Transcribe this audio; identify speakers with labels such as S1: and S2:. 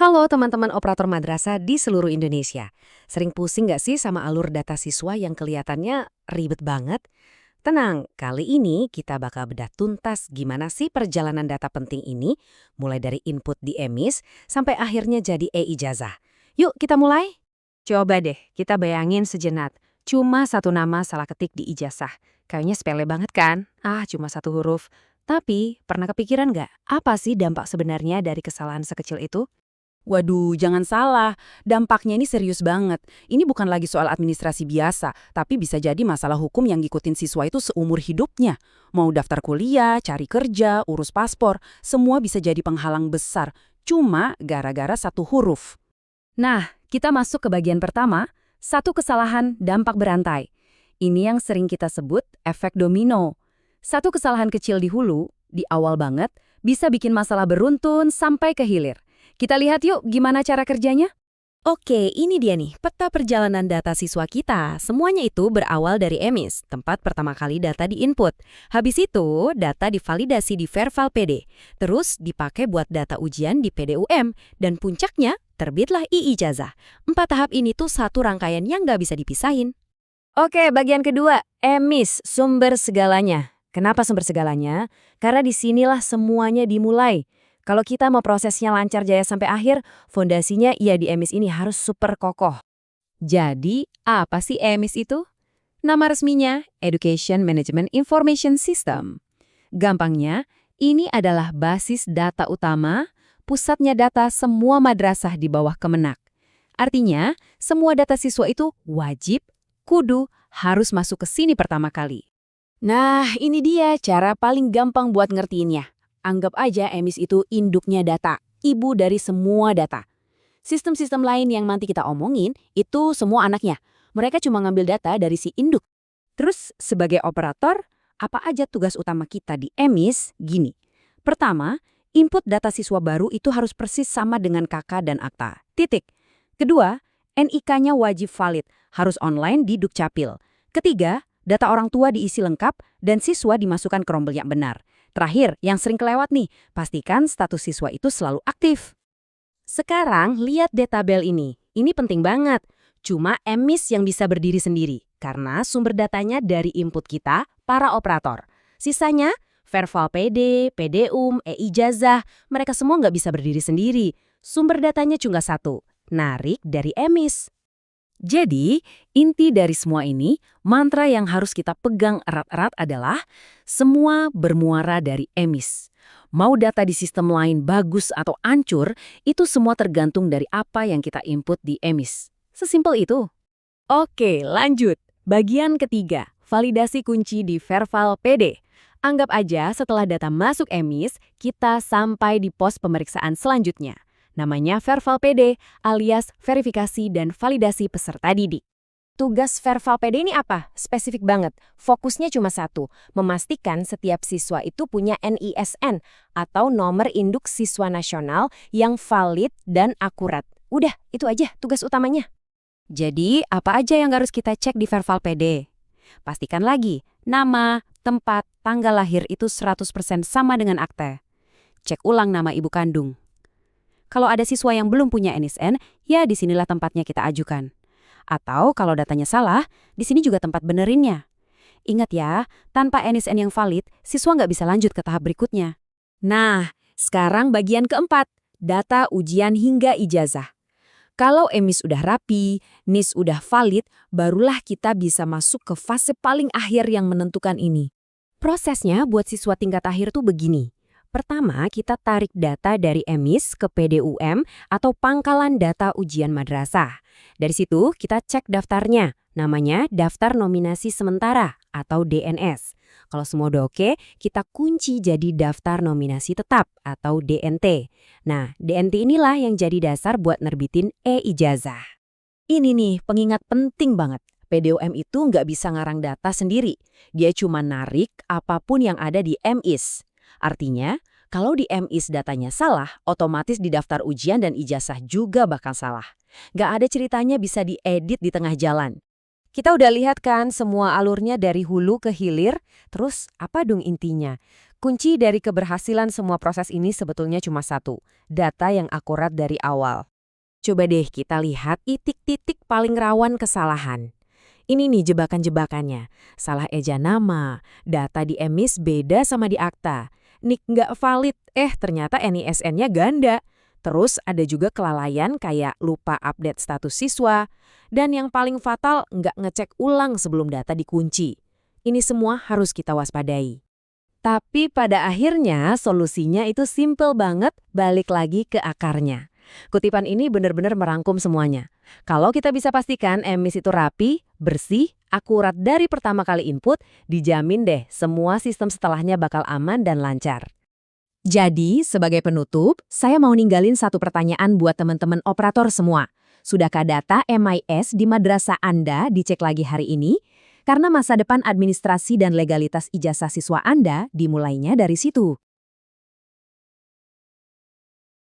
S1: Halo teman-teman operator madrasah di seluruh Indonesia. Sering pusing nggak sih sama alur data siswa yang kelihatannya ribet banget? Tenang, kali ini kita bakal bedah tuntas gimana sih perjalanan data penting ini, mulai dari input di EMIS sampai akhirnya jadi e-ijazah. Yuk kita mulai.
S2: Coba deh, kita bayangin sejenak. Cuma satu nama salah ketik di ijazah. Kayaknya sepele banget kan? Cuma satu huruf. Tapi, pernah kepikiran nggak? Apa sih dampak sebenarnya dari kesalahan sekecil itu?
S3: Waduh, jangan salah. Dampaknya ini serius banget. Ini bukan lagi soal administrasi biasa, tapi bisa jadi masalah hukum yang ngikutin siswa itu seumur hidupnya. Mau daftar kuliah, cari kerja, urus paspor, semua bisa jadi penghalang besar. Cuma gara-gara satu huruf.
S2: Nah, kita masuk ke bagian pertama, satu kesalahan dampak berantai. Ini yang sering kita sebut efek domino. Satu kesalahan kecil di hulu, di awal banget, bisa bikin masalah beruntun sampai ke hilir. Kita lihat yuk gimana cara kerjanya.
S1: Oke, ini dia nih, peta perjalanan data siswa kita. Semuanya itu berawal dari EMIS, tempat pertama kali data diinput. Habis itu, data divalidasi di Verval PD. Terus dipakai buat data ujian di PDUM. Dan puncaknya, terbitlah i-ijazah. 4 tahap ini tuh satu rangkaian yang nggak bisa dipisahin.
S2: Oke, bagian kedua, EMIS, sumber segalanya. Kenapa sumber segalanya? Karena disinilah semuanya dimulai. Kalau kita mau prosesnya lancar jaya sampai akhir, fondasinya di EMIS ini harus super kokoh. Jadi, apa sih EMIS itu? Nama resminya Education Management Information System. Gampangnya, ini adalah basis data utama, pusatnya data semua madrasah di bawah Kemenak. Artinya, semua data siswa itu wajib, kudu, harus masuk ke sini pertama kali.
S3: Nah, ini dia cara paling gampang buat ngertiinnya. Anggap aja EMIS itu induknya data, ibu dari semua data. Sistem-sistem lain yang nanti kita omongin, itu semua anaknya. Mereka cuma ngambil data dari si induk.
S2: Terus, sebagai operator, apa aja tugas utama kita di EMIS? Gini. Pertama, input data siswa baru itu harus persis sama dengan KK dan akta. Titik. Kedua, NIK-nya wajib valid, harus online di Dukcapil. Ketiga, data orang tua diisi lengkap dan siswa dimasukkan ke rombel yang benar. Terakhir, yang sering kelewat nih, pastikan status siswa itu selalu aktif. Sekarang, lihat deh tabel ini. Ini penting banget. Cuma EMIS yang bisa berdiri sendiri, karena sumber datanya dari input kita, para operator. Sisanya, Verval PD, PDUM, e-ijazah, mereka semua nggak bisa berdiri sendiri. Sumber datanya cuma satu, narik dari EMIS. Jadi, inti dari semua ini, mantra yang harus kita pegang erat-erat adalah semua bermuara dari EMIS. Mau data di sistem lain bagus atau ancur, itu semua tergantung dari apa yang kita input di EMIS. Sesimpel itu. Oke, lanjut. Bagian ketiga, validasi kunci di Verval PD. Anggap aja setelah data masuk EMIS, kita sampai di pos pemeriksaan selanjutnya. Namanya Verval PD alias verifikasi dan validasi peserta didik. Tugas Verval PD ini apa? Spesifik banget. Fokusnya cuma satu, memastikan setiap siswa itu punya NISN atau nomor induk siswa nasional yang valid dan akurat. Udah, itu aja tugas utamanya. Jadi, apa aja yang harus kita cek di Verval PD? Pastikan lagi, nama, tempat, tanggal lahir itu 100% sama dengan akte. Cek ulang nama ibu kandung. Kalau ada siswa yang belum punya NISN, ya disinilah tempatnya kita ajukan. Atau kalau datanya salah, di sini juga tempat benerinnya. Ingat ya, tanpa NISN yang valid, siswa nggak bisa lanjut ke tahap berikutnya. Nah, sekarang bagian keempat, data ujian hingga ijazah. Kalau EMIS udah rapi, NIS udah valid, barulah kita bisa masuk ke fase paling akhir yang menentukan ini. Prosesnya buat siswa tingkat akhir tuh begini. Pertama, kita tarik data dari EMIS ke PDUM atau pangkalan data ujian madrasah. Dari situ, kita cek daftarnya. Namanya Daftar Nominasi Sementara atau DNS. Kalau semua udah oke, kita kunci jadi Daftar Nominasi Tetap atau DNT. Nah, DNT inilah yang jadi dasar buat nerbitin e-ijazah. Ini nih, pengingat penting banget. PDUM itu nggak bisa ngarang data sendiri. Dia cuma narik apapun yang ada di EMIS. Artinya, kalau di EMIS datanya salah, otomatis di daftar ujian dan ijazah juga bakal salah. Nggak ada ceritanya bisa diedit di tengah jalan. Kita udah lihat kan semua alurnya dari hulu ke hilir, terus apa dong intinya?
S1: Kunci dari keberhasilan semua proses ini sebetulnya cuma satu, data yang akurat dari awal. Coba deh kita lihat titik-titik paling rawan kesalahan. Ini nih jebakan-jebakannya. Salah eja nama, data di EMIS beda sama di akta. NIK nggak valid, ternyata NISN-nya ganda. Terus ada juga kelalaian kayak lupa update status siswa. Dan yang paling fatal nggak ngecek ulang sebelum data dikunci. Ini semua harus kita waspadai. Tapi pada akhirnya solusinya itu simple banget, balik lagi ke akarnya. Kutipan ini benar-benar merangkum semuanya. Kalau kita bisa pastikan EMIS itu rapi, bersih, akurat dari pertama kali input, dijamin deh semua sistem setelahnya bakal aman dan lancar.
S2: Jadi, sebagai penutup, saya mau ninggalin satu pertanyaan buat teman-teman operator semua. Sudahkah data MIS di madrasah Anda dicek lagi hari ini? Karena masa depan administrasi dan legalitas ijazah siswa Anda dimulainya dari situ.